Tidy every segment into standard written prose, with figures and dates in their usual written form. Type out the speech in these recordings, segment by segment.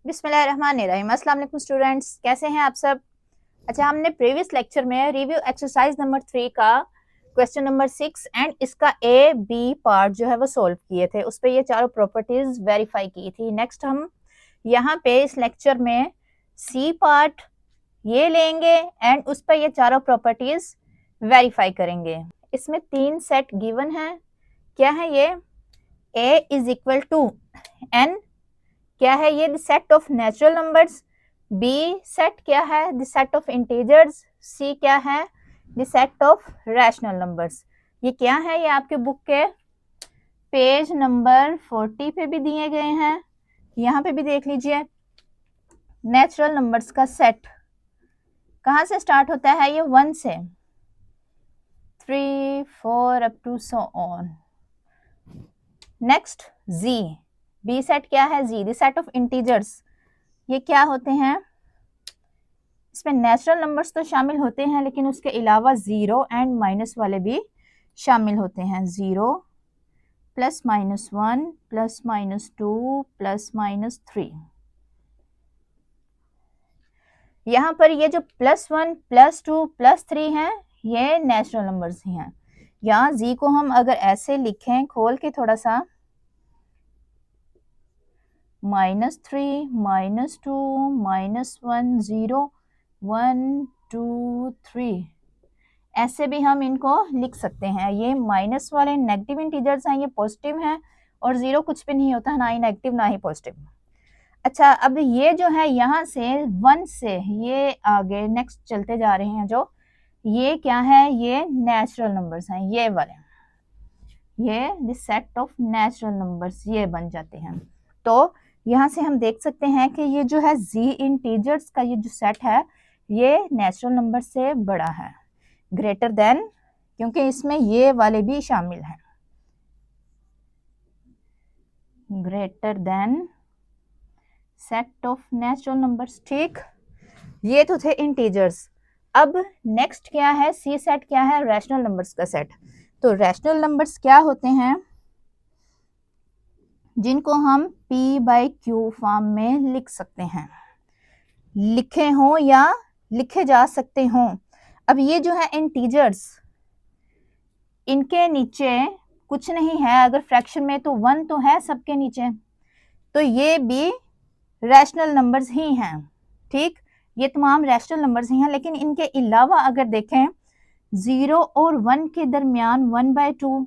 बिस्मिल्लाहिर्रहमानिर्रहीम। अस्सलाम वालेकुम स्टूडेंट्स, कैसे हैं आप सब। अच्छा, हमने प्रीवियस लेक्चर में रिव्यू एक्सरसाइज नंबर 3 का क्वेश्चन नंबर 6 एंड इसका ए बी पार्ट जो है वो सोल्व किए थे। उस पे ये चारों प्रॉपर्टीज वेरीफाई की थी। नेक्स्ट हम यहाँ पे इस लेक्चर में सी पार्ट ये लेंगे एंड उस पर ये चारों प्रॉपर्टीज वेरीफाई करेंगे। इसमें 3 सेट गिवन है। क्या है ये? A is equal to N, क्या है ये? The set of natural numbers. B set क्या है? The set of integers. C क्या है? The set of rational numbers. ये क्या है? ये आपके बुक के पेज नंबर 40 पे भी दिए गए हैं। यहाँ पे भी देख लीजिए। नेचुरल नंबर्स का सेट कहाँ से स्टार्ट होता है? ये 1 से 3 4 up to so on. Next जी, बी सेट क्या है? Z the set of integers. ये क्या होते हैं? इसमें नेचुरल नंबर्स तो शामिल होते हैं लेकिन उसके अलावा जीरो एंड माइनस वाले भी शामिल होते हैं। Zero plus minus 1 plus minus 2 plus minus 3। यहाँ पर ये जो प्लस 1 प्लस 2 प्लस 3 हैं ये नेचुरल नंबर्स ही हैं। यहाँ जी को हम अगर ऐसे लिखें खोल के थोड़ा सा, -3 -2 -1 0 1 2 3, ऐसे भी हम इनको लिख सकते हैं। ये माइनस वाले नेगेटिव इंटीजर्स हैं, ये पॉजिटिव हैं और जीरो कुछ भी नहीं होता, ना ही नेगेटिव ना ही पॉजिटिव। अच्छा, अब ये जो है यहाँ से 1 से ये आगे नेक्स्ट चलते जा रहे हैं, जो ये क्या है? ये नेचुरल नंबर्स हैं, ये वाले, ये the set of natural numbers ये बन जाते हैं। तो यहाँ से हम देख सकते हैं कि ये जो है जी इंटीजर्स का ये जो सेट है ये नेचुरल नंबर से बड़ा है, ग्रेटर देन, क्योंकि इसमें ये वाले भी शामिल हैं, greater than set of natural numbers. ठीक, ये तो थे इंटीजर्स। अब नेक्स्ट क्या है? सी सेट क्या है? रैशनल नंबर्स का सेट। तो रैशनल नंबर्स क्या होते हैं? जिनको हम P बाई Q फॉर्म में लिख सकते हैं, लिखे हों या लिखे जा सकते हों। अब ये जो है इंटीजर्स, इनके नीचे कुछ नहीं है, अगर फ्रैक्शन में तो 1 तो है सबके नीचे, तो ये भी रैशनल नंबर्स ही हैं। ठीक, ये तमाम रैशनल नंबर्स ही हैं, लेकिन इनके अलावा अगर देखें 0 और 1 के दरमियान 1/2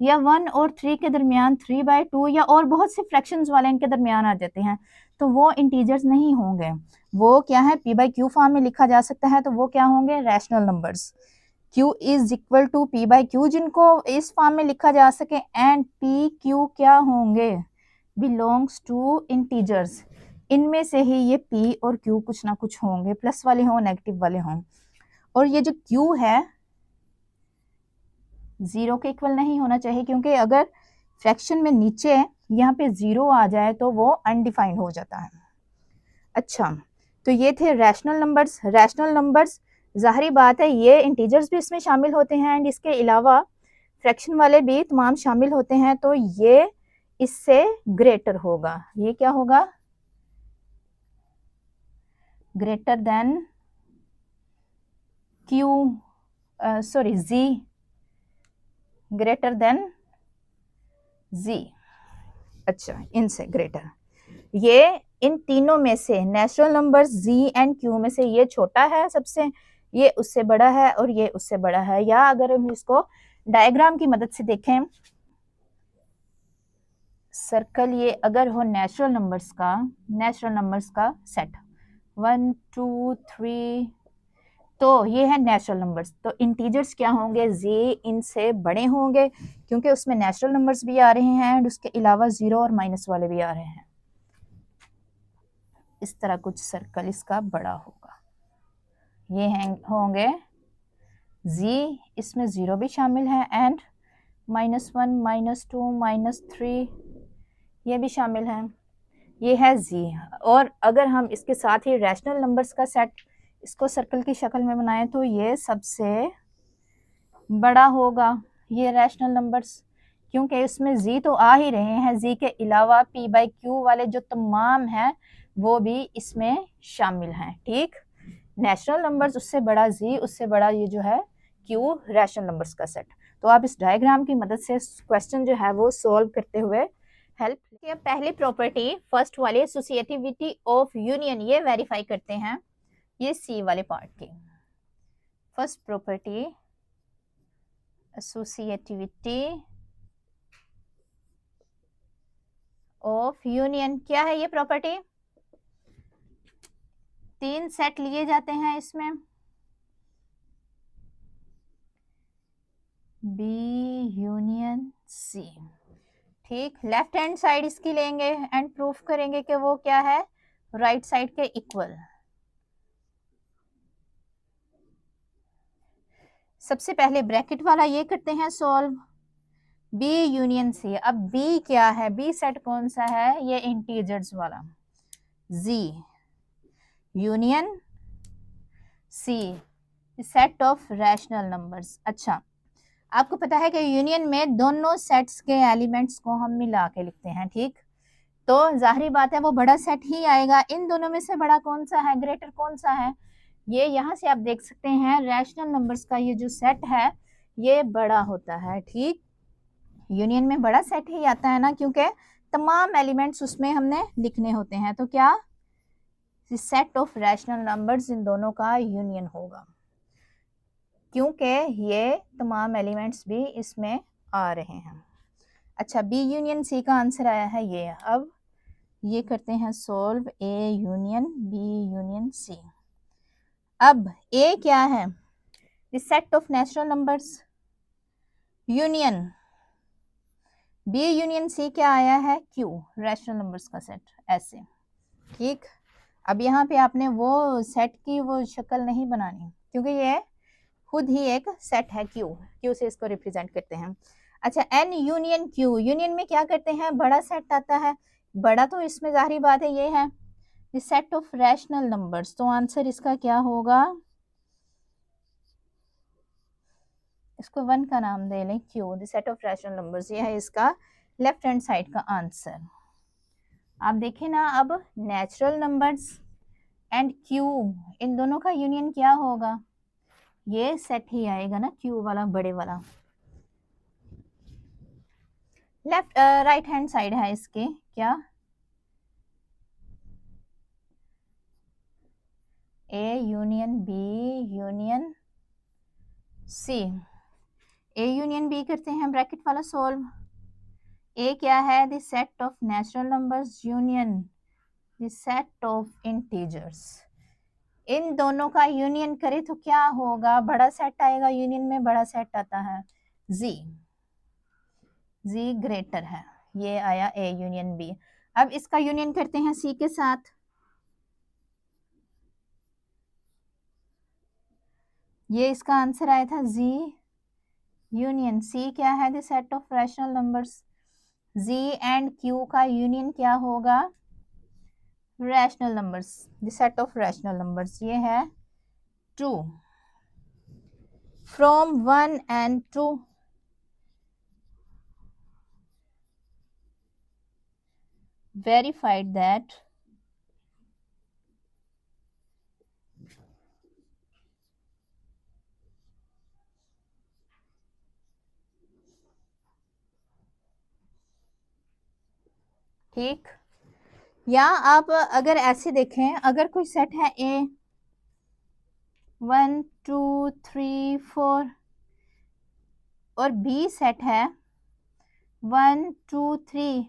या 1 और 3 के दरमियान 3/2 या और बहुत से फ्रैक्शंस वाले इनके दरमियान आ जाते हैं, तो वो इंटीजर्स नहीं होंगे। वो क्या है? P बाई Q फॉर्म में लिखा जा सकता है, तो वो क्या होंगे? Rational numbers. Q is equal to P by Q, जिनको इस फॉर्म में लिखा जा सके, एंड P Q क्या होंगे? Belongs to integers. इनमें से ही ये P और Q कुछ ना कुछ होंगे, प्लस वाले हों नेगेटिव वाले हों। और ये जो Q है जीरो के इक्वल नहीं होना चाहिए, क्योंकि अगर फ्रैक्शन में नीचे यहाँ पे जीरो आ जाए तो वो अनडिफाइंड हो जाता है। अच्छा, तो ये थे रैशनल नंबर्स। रैशनल नंबर्स जाहिर बात है ये इंटीजर्स भी इसमें शामिल होते हैं एंड इसके अलावा फ्रैक्शन वाले भी तमाम शामिल होते हैं, तो ये इससे ग्रेटर होगा। ये क्या होगा? Greater than Q, sorry Z, greater than Z। अच्छा, इनसे ग्रेटर। ये इन तीनों में से natural numbers Z and Q में से ये छोटा है सबसे, ये उससे बड़ा है और ये उससे बड़ा है। या अगर हम इसको डायग्राम की मदद से देखें, सर्कल ये अगर हो नेचुरल नंबर्स का सेट 1 2 3, तो ये है नेचुरल नंबर्स। तो इंटीजर्स क्या होंगे? Z इनसे बड़े होंगे, क्योंकि उसमें नेचुरल नंबर्स भी आ रहे हैं और उसके अलावा जीरो और माइनस वाले भी आ रहे हैं। इस तरह कुछ सर्कल इसका बड़ा होगा। ये होंगे Z, इसमें जीरो भी शामिल है एंड -1 -2 -3 ये भी शामिल है। ये है Z। और अगर हम इसके साथ ही रैशनल नंबर्स का सेट इसको सर्कल की शक्ल में बनाएं तो ये सबसे बड़ा होगा, ये रैशनल नंबर्स, क्योंकि इसमें Z तो आ ही रहे हैं। Z के अलावा P बाई Q वाले जो तमाम हैं वो भी इसमें शामिल हैं। ठीक, नेचुरल नंबर्स, उससे बड़ा जी, उससे बड़ा ये जो है क्यू, रैशनल नंबर्स का सेट। तो आप इस डायग्राम की मदद से क्वेश्चन जो है वो सॉल्व करते हुए हेल्प। पहली प्रॉपर्टी फर्स्ट वाली एसोसिएटिविटी ऑफ यूनियन, ये वेरीफाई करते हैं ये सी वाले पार्ट की। First property associativity of union, क्या है ये प्रॉपर्टी? 3 सेट लिए जाते हैं इसमें, बी यूनियन सी। ठीक, लेफ्ट हैंड साइड इसकी लेंगे एंड प्रूफ करेंगे कि वो क्या है, राइट साइड के इक्वल। सबसे पहले ब्रैकेट वाला ये करते हैं सॉल्व, बी यूनियन सी। अब बी क्या है, बी सेट कौन सा है, ये इंटीजर्स वाला, G union C set of rational numbers. अच्छा, आपको पता है कि यूनियन में दोनों सेट्स के एलिमेंट्स को हम मिला के लिखते हैं। ठीक, तो जाहिर बात है वो बड़ा सेट ही आएगा। इन दोनों में से बड़ा कौन सा है, ग्रेटर कौन सा है, ये यहाँ से आप देख सकते हैं रैशनल नंबर्स का ये जो सेट है ये बड़ा होता है। ठीक, यूनियन में बड़ा सेट ही आता है ना, क्योंकि तमाम एलिमेंट्स उसमें हमने लिखने होते हैं। तो क्या सेट ऑफ रैशनल नंबर्स इन दोनों का यूनियन होगा, क्योंकि ये तमाम एलिमेंट्स भी इसमें आ रहे हैं। अच्छा, बी यूनियन सी का आंसर आया है ये। अब ये करते हैं solve, A union B union C. अब ए क्या है, the set of natural numbers, union B union C क्या आया है, क्यू, रैशनल नंबर्स का सेट, ऐसे। ठीक, अब यहाँ पे आपने वो सेट की वो शक्ल नहीं बनानी, क्योंकि ये खुद ही एक सेट है, क्यू, क्यू से इसको रिप्रेजेंट करते हैं। अच्छा, एन यूनियन क्यू, यूनियन में क्या करते हैं, बड़ा सेट आता है। बड़ा तो इसमें जाहिर बात है ये है the set of rational numbers, तो आंसर इसका क्या होगा, इसको 1 का नाम दे लें, Q, the set of rational numbers, ये है इसका लेफ्ट हैंड साइड का आंसर। आप देखें ना, अब नेचुरल नंबर्स एंड क्यू, इन दोनों का यूनियन क्या होगा, ये सेट ही आएगा ना, क्यू वाला, बड़े वाला। लेफ्ट राइट हैंड साइड है इसके, क्या, A union B union C. A union B करते हैं ब्रैकेट वाला सॉल्व, ए क्या है, the set of natural numbers union the set of integers. इन दोनों का यूनियन करे तो क्या होगा, बड़ा सेट आएगा, यूनियन में बड़ा सेट आता है जी, जी ग्रेटर है, ये आया ए यूनियन बी। अब इसका यूनियन करते हैं सी के साथ, ये इसका आंसर आया था जी यूनियन सी, क्या है, the set of rational numbers, Z and Q का यूनियन क्या होगा, rational numbers, the set of rational numbers, ये है 2 फ्रॉम 1 and 2 verified that ठीक, या आप अगर ऐसे देखें, अगर कोई सेट है ए 1 2 3 4 और बी सेट है 1 2 3,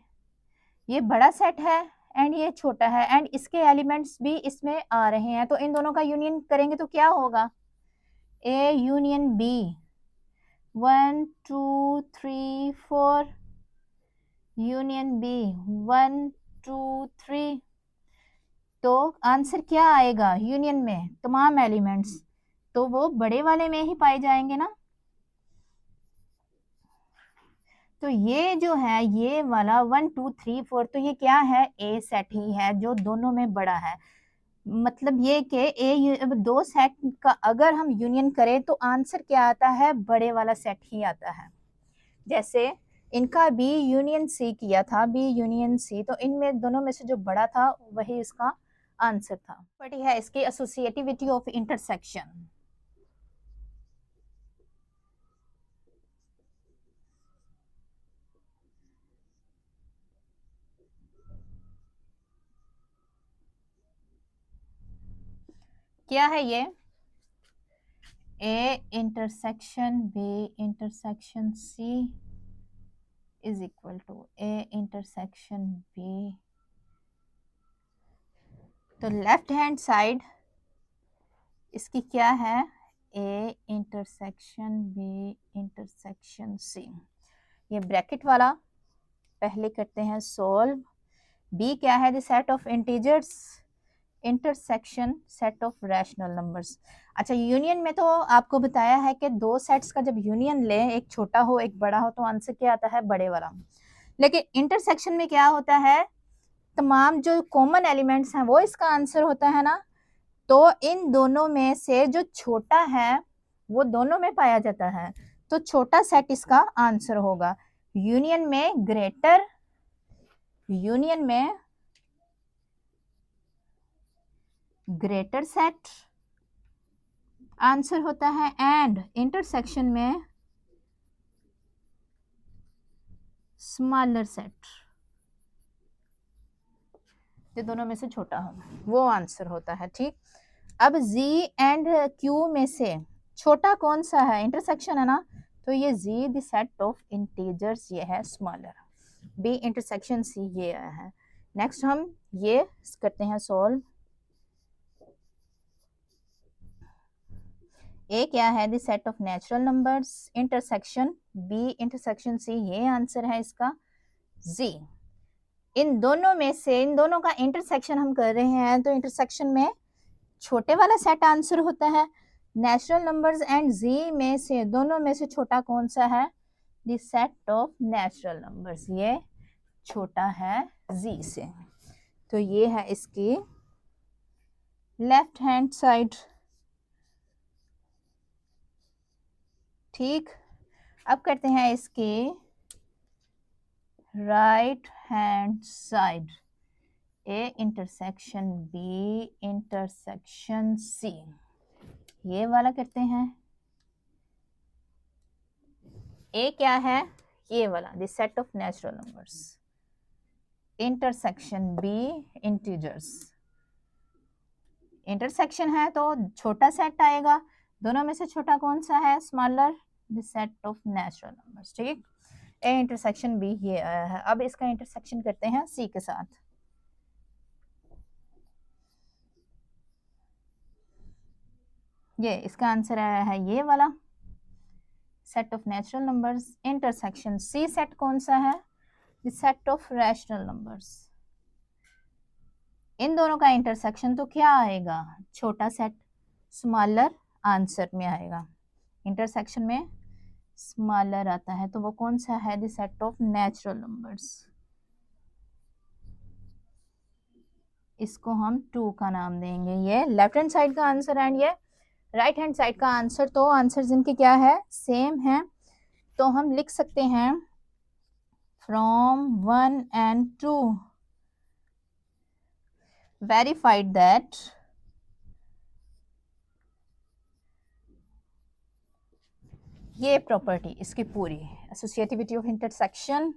ये बड़ा सेट है एंड ये छोटा है एंड इसके एलिमेंट्स भी इसमें आ रहे हैं, तो इन दोनों का यूनियन करेंगे तो क्या होगा, A union B, 1 2 3 4 union B 1 2 3, तो आंसर क्या आएगा, यूनियन में तमाम एलिमेंट्स तो वो बड़े वाले में ही पाए जाएंगे ना। तो ये जो है ये वाला 1 2 3 4, तो ये क्या है, ए सेट ही है जो दोनों में बड़ा है। मतलब ये कि ए दो सेट का अगर हम यूनियन करें तो आंसर क्या आता है, बड़े वाला सेट ही आता है। जैसे इनका बी यूनियन सी किया था, बी यूनियन सी, तो इनमें दोनों में से जो बड़ा था वही इसका आंसर था। प्रॉपर्टी है इसकी एसोसिएटिविटी ऑफ इंटरसेक्शन। क्या है ये? A intersection B intersection C is equal to A intersection B. तो लेफ्ट हैंड साइड इसकी क्या है? A intersection B intersection C. ये ब्रैकेट वाला पहले करते हैं सोल्व। बी क्या है? The set of integers intersection set of rational numbers. अच्छा, यूनियन में तो आपको बताया है कि दो सेट्स का जब यूनियन ले, एक छोटा हो एक बड़ा हो, तो आंसर क्या आता है? बड़े वाला। लेकिन इंटरसेक्शन में क्या होता है? तमाम जो कॉमन एलिमेंट्स हैं वो इसका आंसर होता है ना। तो इन दोनों में से जो छोटा है वो दोनों में पाया जाता है, तो छोटा सेट इसका आंसर होगा। यूनियन में ग्रेटर, यूनियन में ग्रेटर सेट आंसर होता है, एंड इंटरसेक्शन में स्मॉलर सेट, जो दोनों में से छोटा हो वो आंसर होता है। ठीक, अब Z एंड Q में से छोटा कौन सा है? इंटरसेक्शन है ना, तो ये Z the set of integers ये है स्मॉलर, B इंटरसेक्शन C ये आया है। नेक्स्ट हम ये करते हैं सॉल्व। ए क्या है? The set of natural numbers intersection B intersection C, ये आंसर है इसका Z। इन दोनों में से, इन दोनों का इंटरसेक्शन हम कर रहे हैं, तो इंटरसेक्शन में छोटे वाला सेट आंसर होता है। नेचुरल नंबर्स एंड Z में से दोनों में से छोटा कौन सा है? The set of natural numbers, ये छोटा है Z से। तो ये है इसकी लेफ्ट हैंड साइड। ठीक, अब करते हैं इसकी right hand side. A intersection B intersection C, ये वाला करते हैं। ए क्या है? ये वाला the set of natural numbers intersection B integers. Intersection है तो छोटा सेट आएगा, दोनों में से छोटा कौन सा है? Smaller, the set of natural numbers. ठीक, ए इंटरसेक्शन बी ये आया है। अब इसका इंटरसेक्शन करते हैं सी के साथ। ये इसका आंसर आया है ये वाला set of natural numbers intersection C, set कौन सा है? The set of rational numbers. इन दोनों का इंटरसेक्शन तो क्या आएगा? छोटा सेट, स्मॉलर आंसर में आएगा। इंटरसेक्शन में स्मॉलर आता है, तो वो कौन सा है? The set of natural numbers. इसको हम 2 का नाम देंगे। ये लेफ्ट हैंड साइड का आंसर एंड ये राइट हैंड साइड का आंसर, तो आंसर इनके क्या है? सेम है। तो हम लिख सकते हैं फ्रॉम 1 and 2 verified that ये प्रॉपर्टी इसकी पूरी associativity of intersection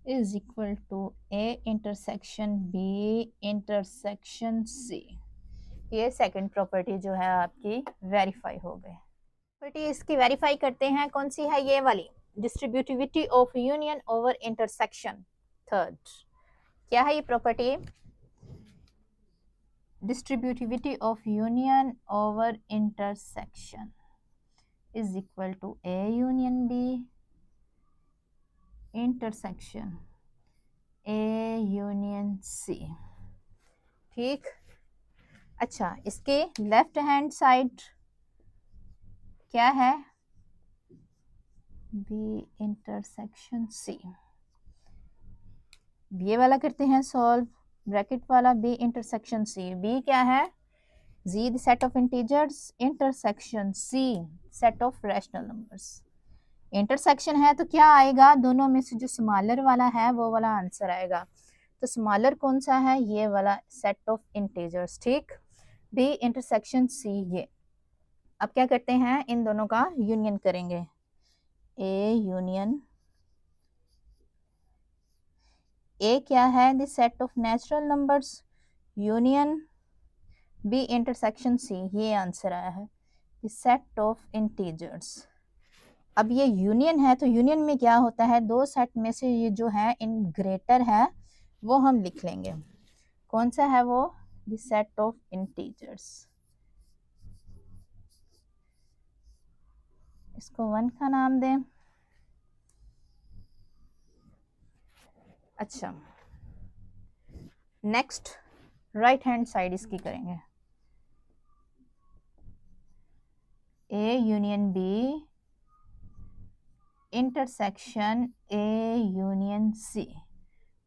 is equal to A intersection B intersection C. ये सेकंड प्रॉपर्टी जो है आपकी वेरीफाई हो गई। प्रॉपर्टी इसकी वेरीफाई करते हैं, कौन सी है? ये वाली, distributivity of union over intersection. Third क्या है ये property? distributivity of union over intersection is equal to A union B intersection A union C। ठीक, अच्छा, इसके लेफ्ट हैंड साइड क्या है? B intersection C। ये वाला करते हैं सॉल्व, ब्रैकेट वाला B इंटरसेक्शन C। B क्या है? Z the set of integers, intersection C set of rational numbers। Intersection है तो क्या आएगा, दोनों में से जो स्मॉलर वाला है वो वाला आंसर आएगा। तो स्मॉलर कौन सा है, ये वाला सेट ऑफ इंटीजर्स, ठीक। बी इंटरसेक्शन सी ये। अब क्या करते हैं, इन दोनों का यूनियन करेंगे, ए यूनियन ए क्या है, the set of natural numbers, union B intersection C, ये आंसर आया है, द सेट ऑफ इंटीजर्स। अब ये यूनियन है तो यूनियन में क्या होता है, दो सेट में से ये जो है इन ग्रेटर है वो हम लिख लेंगे। कौन सा है वो, द सेट ऑफ इंटीजर्स। इसको 1 का नाम दें। अच्छा, नेक्स्ट राइट हैंड साइड इसकी करेंगे, A union B intersection A union C.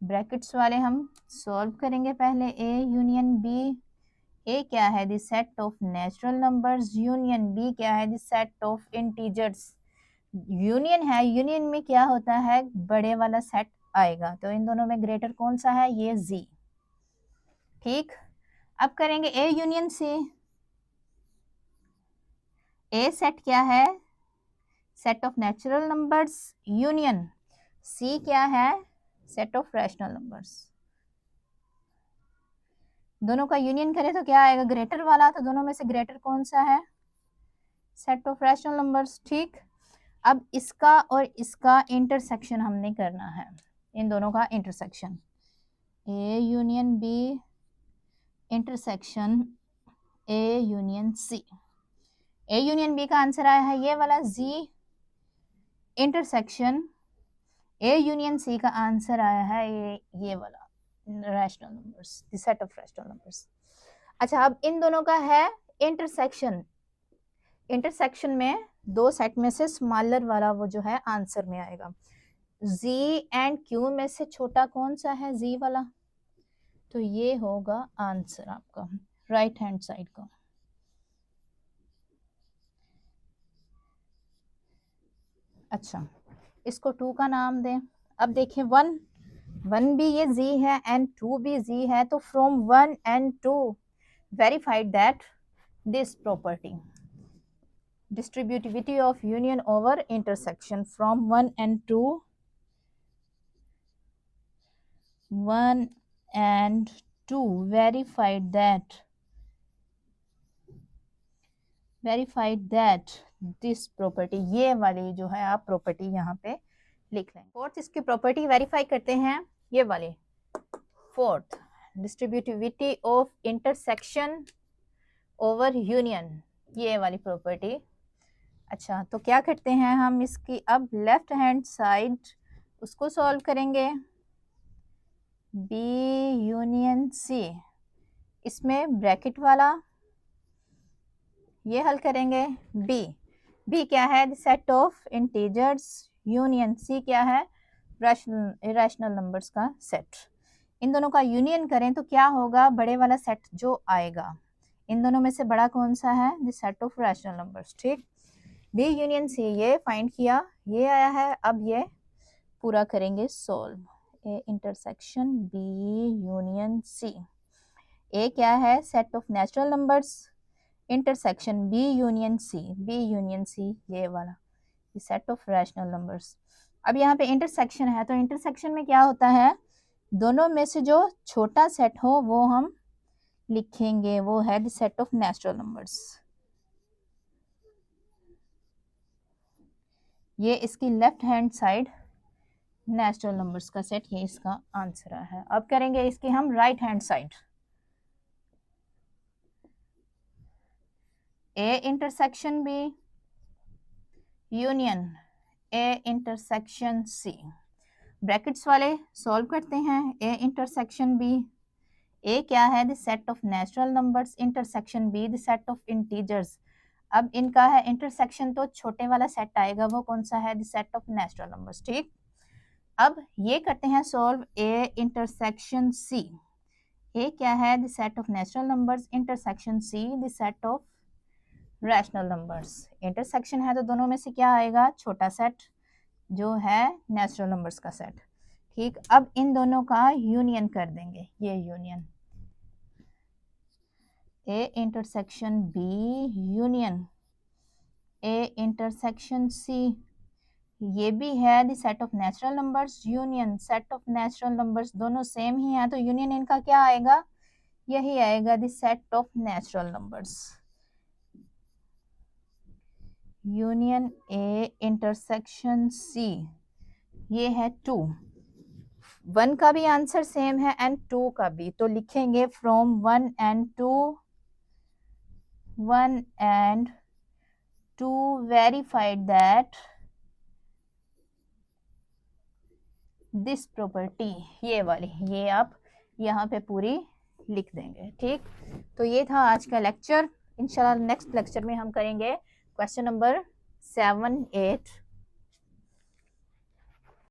Brackets वाले हम सॉल्व करेंगे पहले, ए यूनियन बी, ए क्या है, the set of natural numbers, union B क्या है, the set of integers. Union है, यूनियन में क्या होता है, बड़े वाला सेट आएगा, तो इन दोनों में ग्रेटर कौन सा है, ये जी, ठीक। अब करेंगे A union C. A set क्या है, set of natural numbers, union C क्या है, सेट ऑफ रैशनल नंबर्स। दोनों का यूनियन करें तो क्या आएगा, ग्रेटर वाला, तो दोनों में से ग्रेटर कौन सा है, सेट ऑफ रैशनल नंबर्स, ठीक। अब इसका और इसका इंटरसेक्शन हमने करना है, इन दोनों का intersection, A union B intersection A union C. A union B का आंसर आया है ये वाला जी, इंटरसेक्शन ए यूनियन सी का आंसर आया है ये वाला rational numbers, the set of rational numbers. अच्छा, अब इन दोनों का है इंटरसेक्शन, इंटरसेक्शन में दो सेट में से स्मॉलर वाला वो जो है आंसर में आएगा। Z एंड Q में से छोटा कौन सा है, Z वाला, तो ये होगा आंसर आपका राइट हैंड साइड का। अच्छा, इसको 2 का नाम दें। अब देखें 1 भी ये Z है एंड 2 भी Z है, तो from 1 and 2 verified that this property, distributivity of union over intersection from 1 and 2, 1 and 2 verified that this property, ये वाली जो है आप प्रॉपर्टी यहाँ पे लिख लें। फोर्थ इसकी प्रॉपर्टी वेरीफाई करते हैं, ये वाली fourth, distributivity of intersection over union, ये वाली प्रॉपर्टी। अच्छा, तो क्या करते हैं हम इसकी अब लेफ्ट हैंड साइड उसको सॉल्व करेंगे, बी यूनियन सी, इसमें ब्रैकेट वाला ये हल करेंगे, बी क्या है, the set of integers, union C क्या है, रैशनल नंबर्स का सेट। इन दोनों का यूनियन करें तो क्या होगा, बड़े वाला सेट जो आएगा, इन दोनों में से बड़ा कौन सा है, the set of rational numbers, ठीक। बी यूनियन सी ये फाइंड किया, ये आया है, अब ये पूरा करेंगे solve, A intersection B union C. A क्या है, set of natural numbers, intersection B union C ये वाला, सेट ऑफ रैशनल नंबर्स। अब यहाँ पे इंटरसेक्शन है, तो इंटरसेक्शन में क्या होता है, दोनों में से जो छोटा सेट हो वो हम लिखेंगे, वो है the set of natural numbers. ये इसकी left hand side natural numbers का सेट, ये इसका आंसर है। अब करेंगे इसकी हम right hand side, A intersection B union A intersection C. Brackets वाले सॉल्व करते हैं, ए इंटरसेक्शन बी, ए क्या है, the set of natural numbers, intersection B the set of integers. अब इनका है इंटरसेक्शन, तो छोटे वाला सेट आएगा, वो कौन सा है, the set of natural numbers, ठीक। अब ये करते हैं solve, A intersection C, A क्या है, the set of natural numbers, intersection see the set of rational numbers. Intersection है तो दोनों में से क्या आएगा, छोटा सेट जो है नेचुरल नंबर्स का सेट। ठीक, अब इन दोनों का यूनियन कर देंगे, ये union A intersection B union A intersection C, ये भी है the set of natural numbers union set of natural numbers, दोनों सेम ही है तो यूनियन इनका क्या आएगा, यही आएगा the set of natural numbers. Union A intersection C, ये है 2, 1 का भी आंसर सेम है एंड 2 का भी, तो लिखेंगे from 1 and 2 verified that this property, ये वाली, ये आप यहाँ पे पूरी लिख देंगे। ठीक, तो ये था आज का लेक्चर। इंशाल्लाह नेक्स्ट लेक्चर में हम करेंगे क्वेश्चन नंबर 7, 8